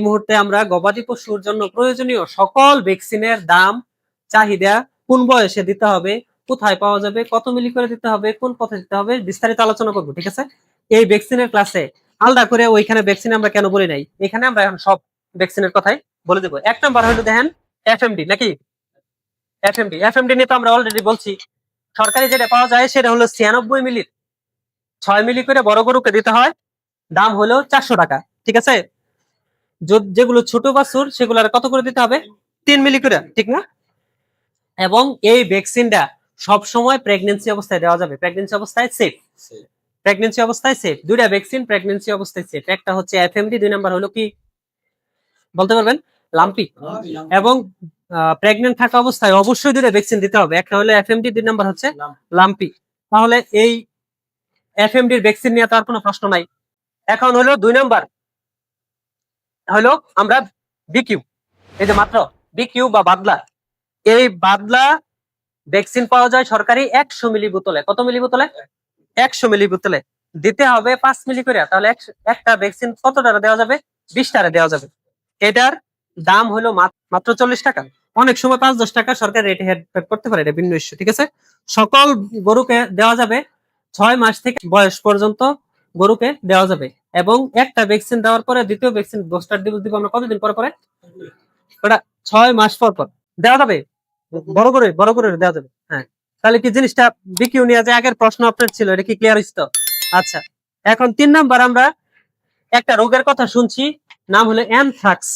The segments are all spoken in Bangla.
মুহূর্তে আমরা গবাদি পশুর জন্য প্রয়োজনীয় সকল ভ্যাকসিনের দাম, চাহিদা, কোন বয়সে দিতে হবে, কোথায় পাওয়া যাবে, কত মিলি করে দিতে হবে, কোন পথে দিতে হবে, বিস্তারিত আলোচনা করবো। ঠিক আছে, এই ভ্যাকসিনের ক্লাসে আলাদা করে ওইখানে ভ্যাকসিন আমরা কেন বলি নাই, এখানে আমরা এখন সব ভ্যাকসিনের কথাই বলে দেবো। এক নম্বর হলো দেখেন এফএমডি, নাকি এফএমডি নিয়ে তো আমরা অলরেডি বলছি। সরকারি যেটা পাওয়া যায় সেটা হলো 96 মিলির 6 মিলি করে বড় গরুকে দিতে হয়, দাম হলো 400 টাকা। ঠিক আছে, যেগুলো ছোট বাছুর সেগুলোর কত করে দিতে হবে, 3 মিলি করে, ঠিক না? এবং এই ভ্যাকসিনটা সব সময় প্রেগন্যান্সি অবস্থায় দেওয়া যাবে, প্রেগন্যান্সি অবস্থায় সেফ, প্রেগন্যান্সি অবস্থায় সেফ। দুইটা ভ্যাকসিন প্রেগন্যান্সি অবস্থায় সেফ, একটা হচ্ছে এফএমডি, দুই নাম্বার হলো কি বলতে পারবেন, লাম্পি। এবং প্রেগন্যান্ট থাকা অবস্থায় অবশ্যই দুইটা ভ্যাকসিন দিতে হবে, একটা হলো এফএমডি, দুই নাম্বার হচ্ছে লাম্পি। তাহলে এই এফএমডির ভ্যাকসিন নিয়ে তো আর কোনো প্রশ্ন নাই। এখন হলো দুই নাম্বার হলো আমরা বিকিউ, এই যে মাত্র বিকিউ বা বাদলা, এই বাদলা ভ্যাকসিন পাওয়া যায় সরকারি 100 মিলি বোতলে। কত মিলি বোতলে? 100 মিলি বোতলে দিতে হবে 5 মিলি করে। তাহলে একটা ভ্যাকসিন কত টাকা দেওয়া যাবে? 20 টাকা দেওয়া যাবে। এটার দাম হলো মাত্র 40 টাকা। অনেক সময় 5-10 টাকা সরকার রেট হেড করতে পারে, এটা ভিন্ন ইস্যু। ঠিক আছে, সকল গরুকে দেওয়া যাবে, 6 মাস থেকে বয়স পর্যন্ত গরুকে দেওয়া যাবে। এবং একটা ভ্যাকসিন দেওয়ার পরে দ্বিতীয় ভ্যাকসিন বুস্টার দিব আমরা কতদিন পরে পরে? ওটা 6 মাস পর পর দেওয়া যাবে, বড় করে দেওয়া যাবে। হ্যাঁ, তাহলে কি জিনিসটা বিকিউ নিয়ে যে আগের প্রশ্ন আপনার ছিল, এটা কি ক্লিয়ার হইছে তো? আচ্ছা, এখন 3 নাম্বার আমরা একটা রোগের কথা শুনছি, নাম হলো অ্যানথ্রাক্স।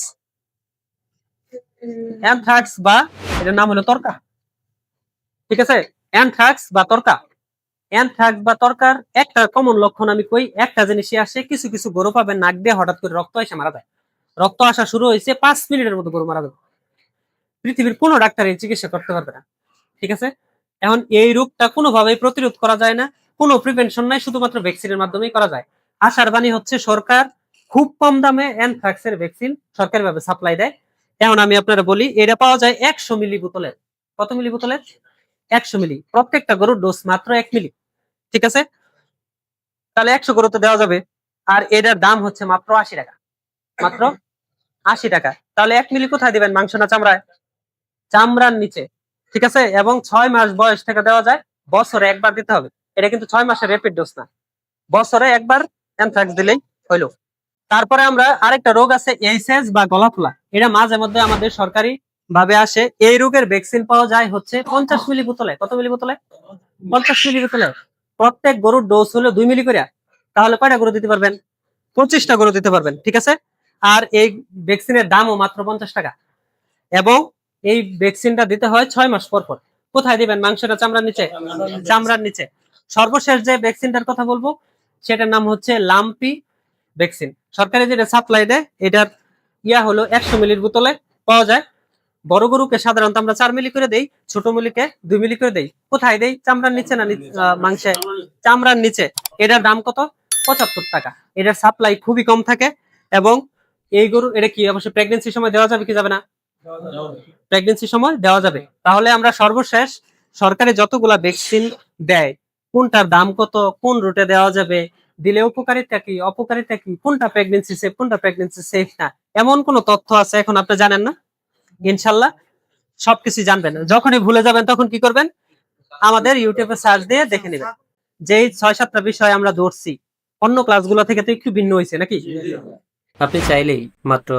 অ্যানথ্রাক্স বা এটার নাম হলো তরকা। ঠিক আছে, অ্যানথ্রাক্স বা তরকা। অ্যানথ্রাক্স বা তরকার একটা কমন লক্ষণ আমি কই, একটা জিনিসই আসে, কিছু কিছু গরু পাবেন নাক দিয়ে হঠাৎ করে রক্ত এসে মারা যায়। রক্ত আসা শুরু হয়েছে 5 মিনিটের মধ্যে গরু মারা যাবে। পৃথিবীর কোনো ডাক্তার এই চিকিৎসা করতে পারবে না। ঠিক আছে, এখন এই রোগটা কোনোভাবেই প্রতিরোধ করা যায় না, কোনো প্রিভেনশন নাই, শুধুমাত্র ভ্যাকসিনের মাধ্যমেই করা যায়। আশার বাণী হচ্ছে সরকার খুব কম দামে অ্যানথ্রাক্সের ভ্যাকসিন সরকারিভাবে সাপ্লাই দেয়। এখন আমি আপনারা বলি, এটা পাওয়া যায় 100 মিলি বোতলে। কত মিলি বোতলে? 100 মিলি। প্রত্যেকটা গরুর ডোজ মাত্র 1 মিলি। ঠিক আছে, তাহলে 100 গরুতে দেওয়া যাবে। আর এটার দাম হচ্ছে মাত্র 80 টাকা, মাত্র 80 টাকা। তাহলে 1 মিলি কোথায় দিবেন, মাংস না চামড়ায়? চামড়ার নিচে। ঠিক আছে, এবং 6 মাস বয়স থেকে দেওয়া যায়, বছরে একবার দিতে হবে। এটা কিন্তু 6 মাসের র্যাপিড ডোজ না, বছরে একবার অ্যানথ্রাক্স দিলেই হইলো। তারপরে আমরা আরেকটা রোগ আছে, এইচএস বা গলাফোলা। এটা মাঝে মধ্যে আমাদের সরকারি ভাবে আসে। এই রোগের ভ্যাকসিন পাওয়া যায় হচ্ছে 50 মিলি বোতলে। কত মিলি বোতলে? 50 মিলি বোতলে। প্রত্যেক গরুর ডোজ হলো 2 মিলি করে। তাহলে কয়টা গরু দিতে পারবেন? 25টা গরু দিতে পারবেন। ঠিক আছে, আর এই ভ্যাকসিনের দামও মাত্র 50 টাকা। এবং এই ভ্যাকসিনটা দিতে হয় 6 মাস পর পর। কোথায় দিবেন, মাংসটা চামড়ার নিচে? চামড়ার নিচে। সর্বশেষ যে ভ্যাকসিনটার কথা বলবো সেটার নাম হচ্ছে লাম্পি ভ্যাকসিন। সরকারি যেটা সাপ্লাই দেয়, এটার হলো 100 মিলির বোতলে পাওয়া যায়। বড় গরুকে সাধারণত আমরা 4 মিলি করে দেই, ছোট মিলিকে 2 মিলি করে দেই। কোথায় দেই, চামড়ার নিচে না মাংসে? চামড়ার নিচে। এটার দাম কত? 75 টাকা। এটার সাপ্লাই খুবই কম থাকে। এবং এই গরু, এটা কি অবশ্যই প্রেগন্যান্সির সময় দেওয়া যাবে কি যাবে না? প্রেগন্যান্সির সময় দেওয়া যাবে। তাহলে আমরা সর্বশেষ সরকারি যতগুলা ভ্যাকসিন দেয়, কোনটার দাম কত, কোন রুটে দেওয়া যাবে, দিলে উপকারিতা কি, অপকারিতা কি, কোনটা প্রেগন্যান্সি সেফ, কোনটা প্রেগন্যান্সি সেফ না, এমন কোন তথ্য আছে এখন আপনি জানেন না? ইনশাল্লাহ সবকিছু জানবেন। যখনই ভুলে যাবেন তখন কি করবেন, আমাদের ইউটিউবে সার্চ দিয়ে দেখে নেবেন। যেই 6-7টা বিষয় আমরা ধরছি অন্য ক্লাসগুলো থেকে তো একটু ভিন্ন হয়েছে, নাকি? আপনি চাইলেই মাত্র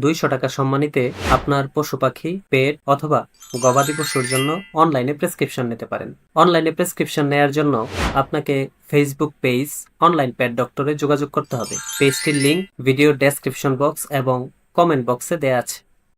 200 টাকা সম্মানীতে আপনার পশু পাখি, পেট অথবা গবাদি পশুর জন্য অনলাইনে প্রেসক্রিপশন নিতে পারেন। অনলাইনে প্রেসক্রিপশন নেয়ার জন্য আপনাকে ফেসবুক পেজ অনলাইন পেট ডক্টরে যোগাযোগ করতে হবে। পেজটির লিংক ভিডিও ডেসক্রিপশন বক্স এবং কমেন্ট বক্সে দেয়া আছে।